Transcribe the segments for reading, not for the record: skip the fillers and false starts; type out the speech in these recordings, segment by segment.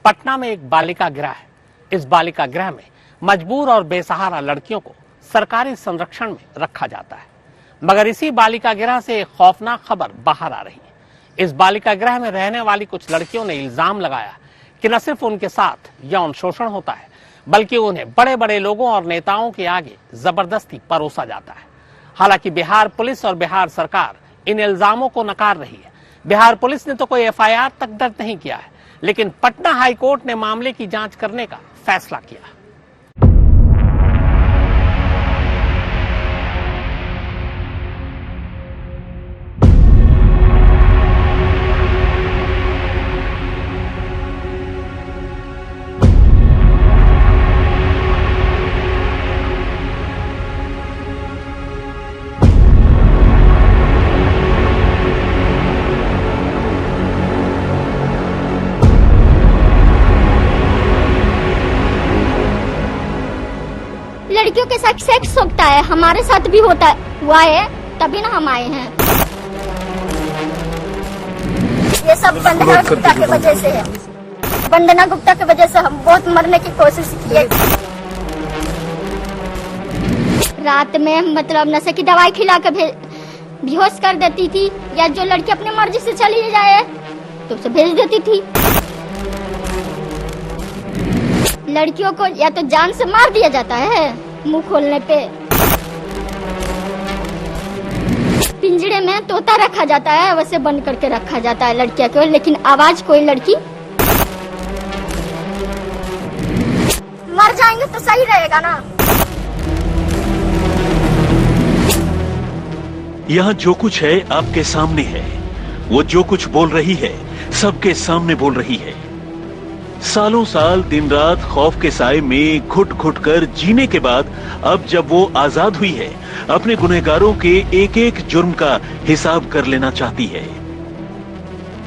पटना में एक बालिका गृह है। इस बालिका गृह में मजबूर और बेसहारा लड़कियों को सरकारी संरक्षण में रखा जाता है, मगर इसी बालिका गृह से एक खौफनाक खबर बाहर आ रही है। इस बालिका गृह में रहने वाली कुछ लड़कियों ने इल्जाम लगाया कि न सिर्फ उनके साथ यौन शोषण होता है, बल्कि उन्हें बड़े बड़े लोगों और नेताओं के आगे जबरदस्ती परोसा जाता है। हालांकि बिहार पुलिस और बिहार सरकार इन इल्जामों को नकार रही है। बिहार पुलिस ने तो कोई एफआईआर तक दर्ज नहीं किया है, लेकिन पटना हाई कोर्ट ने मामले की जांच करने का फैसला किया। लड़कियों के साथ सेक्स होता है, हमारे साथ भी हुआ है, तभी ना हम आए हैं। ये सब वंदना गुप्ता की वजह से है। वंदना गुप्ता की वजह से हम बहुत मरने की कोशिश किए। रात में मतलब नशे की दवाई खिला के बेहोश कर देती थी, या जो लड़की अपनी मर्जी से चली जाए तो उसे भेज देती थी। लड़कियों को या तो जान से मार दिया जाता है मुंह खोलने पे, पिंजरे में तोता रखा जाता है, वैसे बंद करके रखा जाता है लड़कियों को, लेकिन आवाज कोई लड़की मर जाएंगे तो सही रहेगा ना। यहाँ जो कुछ है आपके सामने है, वो जो कुछ बोल रही है सबके सामने बोल रही है। सालों साल दिन रात खौफ के साए में घुट घुट कर जीने के बाद अब जब वो आजाद हुई है, अपने गुनहगारों के एक एक जुर्म का हिसाब कर लेना चाहती है,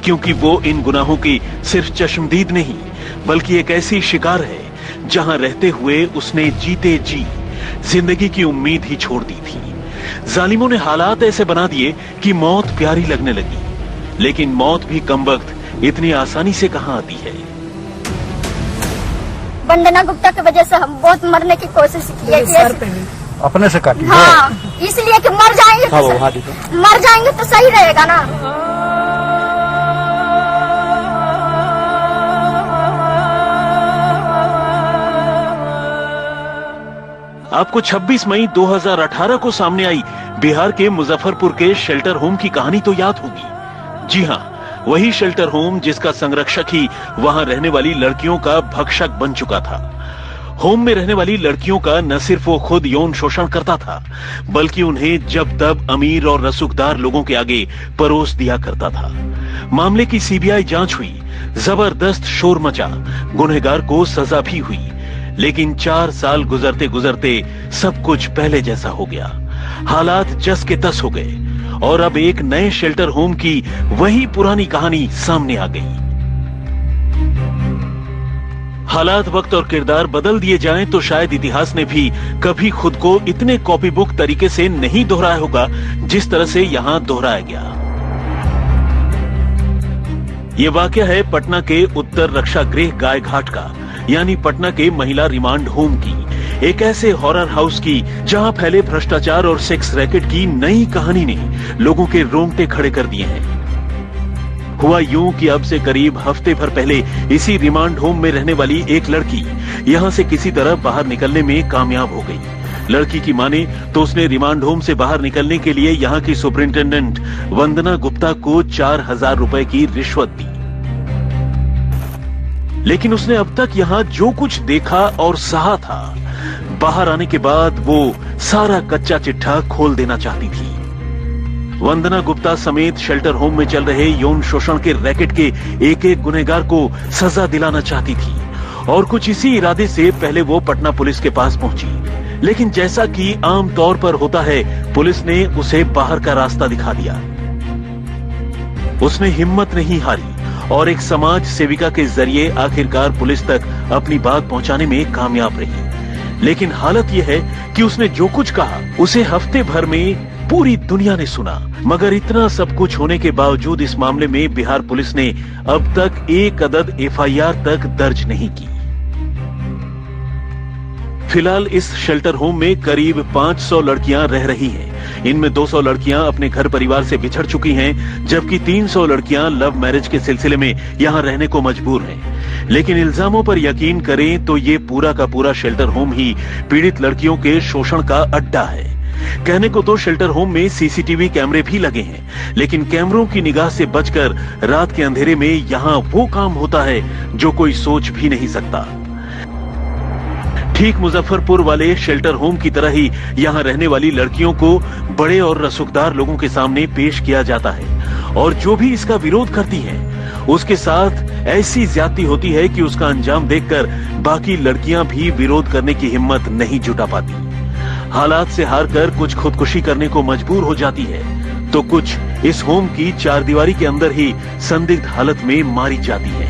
क्योंकि वो इन गुनाहों की सिर्फ चश्मदीद नहीं बल्कि एक ऐसी शिकार है जहां रहते हुए उसने जीते जी जिंदगी की उम्मीद ही छोड़ दी थी। जालिमों ने हालात ऐसे बना दिए कि मौत प्यारी लगने लगी, लेकिन मौत भी कमबख्त इतनी आसानी से कहां आती है। वंदना गुप्ता की वजह से हम बहुत मरने की कोशिश की है। अपने से काटी? हाँ, इसलिए कि मर जाएंगे तो सही रहेगा ना। आपको 26 मई 2018 को सामने आई बिहार के मुजफ्फरपुर के शेल्टर होम की कहानी तो याद होगी। जी हाँ, वही शेल्टर होम जिसका संरक्षक ही वहां रहने वाली लड़कियों का भक्षक बन चुका था। होम में रहने वाली लड़कियों का न सिर्फ वो खुद यौन शोषण करता था, बल्कि उन्हें जब तब अमीर और रसूखदार लोगों के आगे परोस दिया करता था। मामले की सीबीआई जांच हुई, जबरदस्त शोर मचा, गुनहगार को सजा भी हुई, लेकिन 4 साल गुजरते गुजरते सब कुछ पहले जैसा हो गया। हालात जस के तस हो गए और अब एक नए शेल्टर होम की वही पुरानी कहानी सामने आ गई। हालात, वक्त और किरदार बदल दिए जाएं तो शायद इतिहास ने भी कभी खुद को इतने कॉपी बुक तरीके से नहीं दोहराया होगा जिस तरह से यहां दोहराया गया। ये वाकया है पटना के उत्तर रक्षा गृह गाय घाट का, यानी पटना के महिला रिमांड होम की, एक ऐसे हॉरर हाउस की जहां फैले भ्रष्टाचार और सेक्स रैकेट की नई कहानी ने लोगों के रोंगटे खड़े कर दिए हैं। हुआ यूं कि अब से करीब हफ्ते भर पहले इसी रिमांड होम में रहने वाली एक लड़की यहां से किसी तरह बाहर निकलने में कामयाब हो गई। लड़की की माने तो उसने रिमांड होम से बाहर निकलने के लिए यहां की सुपरिंटेंडेंट वंदना गुप्ता को 4000 रुपए की रिश्वत दी, लेकिन उसने अब तक यहां जो कुछ देखा और सहा था, बाहर आने के बाद वो सारा कच्चा चिट्ठा खोल देना चाहती थी। वंदना गुप्ता समेत शेल्टर होम में चल रहे यौन शोषण के रैकेट के एक एक गुनहगार को सजा दिलाना चाहती थी और कुछ इसी इरादे से पहले वो पटना पुलिस के पास पहुंची, लेकिन जैसा कि आम तौर पर होता है, पुलिस ने उसे बाहर का रास्ता दिखा दिया। उसने हिम्मत नहीं हारी और एक समाज सेविका के जरिए आखिरकार पुलिस तक अपनी बात पहुंचाने में कामयाब रही। लेकिन हालत यह है कि उसने जो कुछ कहा उसे हफ्ते भर में पूरी दुनिया ने सुना। मगर इतना सब कुछ होने के बावजूद इस मामले में बिहार पुलिस ने अब तक एक अदद एफआईआर तक दर्ज नहीं की। फिलहाल इस शेल्टर होम में करीब 500 लड़कियां रह रही हैं। इनमें 200 लड़कियां अपने घर परिवार से बिछड़ चुकी हैं, जबकि 300 लड़कियां लव मैरिज के सिलसिले में यहां रहने को मजबूर हैं। लेकिन इल्जामों पर यकीन करें तो ये पूरा का पूरा शेल्टर होम ही पीड़ित लड़कियों के शोषण का अड्डा है। कहने को तो शेल्टर होम में सीसीटीवी कैमरे भी लगे हैं, लेकिन कैमरों की निगाह से बचकर रात के अंधेरे में यहां वो काम होता है जो कोई सोच भी नहीं सकता। ठीक मुजफ्फरपुर वाले शेल्टर होम की तरह ही यहां रहने वाली लड़कियों को बड़े और रसूखदार लोगों के सामने पेश किया जाता है, और जो भी इसका विरोध करती है उसके साथ ऐसी ज्यादती होती है कि उसका अंजाम देखकर बाकी लड़कियां भी विरोध करने की हिम्मत नहीं जुटा पाती। हालात से हारकर कुछ खुदकुशी करने को मजबूर हो जाती है, तो कुछ इस होम की चारदीवारी के अंदर ही संदिग्ध हालत में मारी जाती है।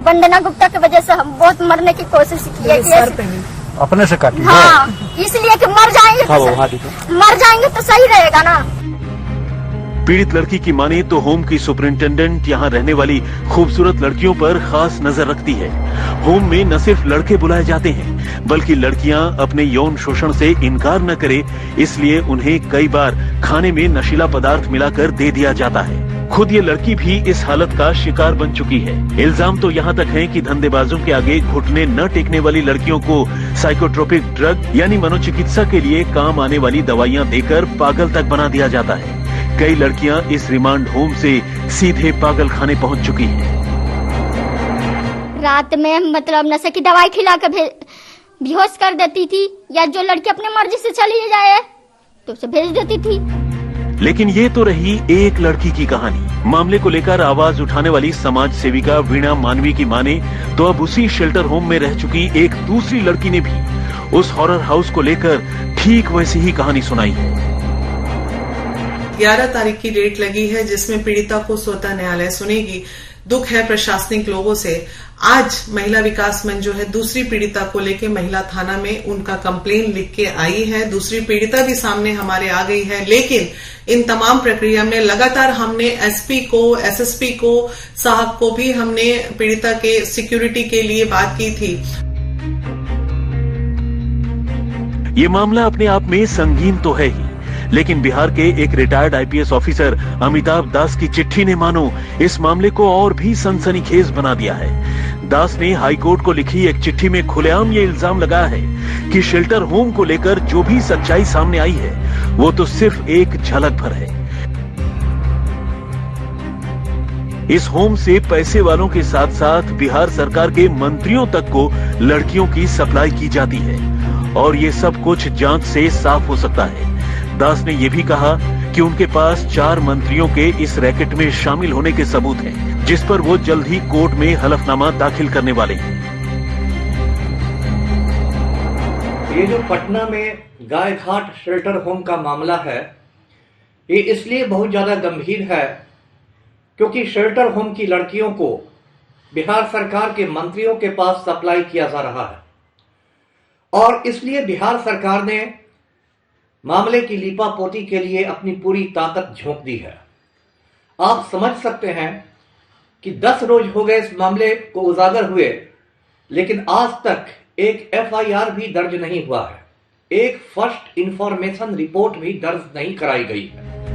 वंदना गुप्ता की वजह से हम बहुत मरने की कोशिश की है। अपने से काटी? हाँ, इसलिए कि मर जाएंगे तो सही रहेगा ना। पीड़ित लड़की की माने तो होम की सुपरिंटेंडेंट यहां रहने वाली खूबसूरत लड़कियों पर खास नजर रखती है। होम में न सिर्फ लड़के बुलाए जाते हैं, बल्कि लड़कियां अपने यौन शोषण से इनकार न करे, इसलिए उन्हें कई बार खाने में नशीला पदार्थ मिलाकर दे दिया जाता है। खुद ये लड़की भी इस हालत का शिकार बन चुकी है। इल्जाम तो यहाँ तक है कि धंधेबाजों के आगे घुटने न टेकने वाली लड़कियों को साइकोट्रोपिक ड्रग यानी मनोचिकित्सा के लिए काम आने वाली दवाइयां देकर पागल तक बना दिया जाता है। कई लड़कियां इस रिमांड होम से सीधे पागल खाने पहुंच चुकी हैं। रात में मतलब नशे की दवाई खिला कर बेहोश कर देती थी, या जो लड़की अपने मर्जी से चली जाए तो उसे भेज देती थी। लेकिन ये तो रही एक लड़की की कहानी। मामले को लेकर आवाज उठाने वाली समाज सेविका वीणा मानवी की माने तो अब उसी शेल्टर होम में रह चुकी एक दूसरी लड़की ने भी उस हॉरर हाउस को लेकर ठीक वैसी ही कहानी सुनाई है। 11 तारीख की डेट लगी है जिसमें पीड़िता को स्वतः न्यायालय सुनेगी। दुख है प्रशासनिक लोगों से। आज महिला विकास मंच जो है दूसरी पीड़िता को लेके महिला थाना में उनका कंप्लेन लिख के आई है। दूसरी पीड़िता भी सामने हमारे आ गई है, लेकिन इन तमाम प्रक्रिया में लगातार हमने एसपी को, एसएसपी को, साहब को भी हमने पीड़िता के सिक्योरिटी के लिए बात की थी। ये मामला अपने आप में संगीन तो है ही, लेकिन बिहार के एक रिटायर्ड आईपीएस ऑफिसर अमिताभ दास की चिट्ठी ने मानो इस मामले को और भी सनसनीखेज बना दिया है। दास ने हाईकोर्ट को लिखी एक चिट्ठी में खुलेआम ये इल्जाम लगाया है कि शेल्टर होम को लेकर जो भी सच्चाई सामने आई है वो तो सिर्फ एक झलक भर है। इस होम से पैसे वालों के साथ साथ बिहार सरकार के मंत्रियों तक को लड़कियों की सप्लाई की जाती है, और ये सब कुछ जांच से साफ हो सकता है। दास ने यह भी कहा कि उनके पास 4 मंत्रियों के इस रैकेट में शामिल होने के सबूत हैं, जिस पर वो जल्द ही कोर्ट में हलफनामा दाखिल करने वाले हैं। ये जो पटना में गाय घाट शेल्टर होम का मामला है, ये इसलिए बहुत ज्यादा गंभीर है क्योंकि शेल्टर होम की लड़कियों को बिहार सरकार के मंत्रियों के पास सप्लाई किया जा रहा है, और इसलिए बिहार सरकार ने मामले की लीपापोती के लिए अपनी पूरी ताकत झोंक दी है। आप समझ सकते हैं कि 10 रोज हो गए इस मामले को उजागर हुए, लेकिन आज तक एक एफआईआर भी दर्ज नहीं हुआ है, एक फर्स्ट इंफॉर्मेशन रिपोर्ट भी दर्ज नहीं कराई गई है।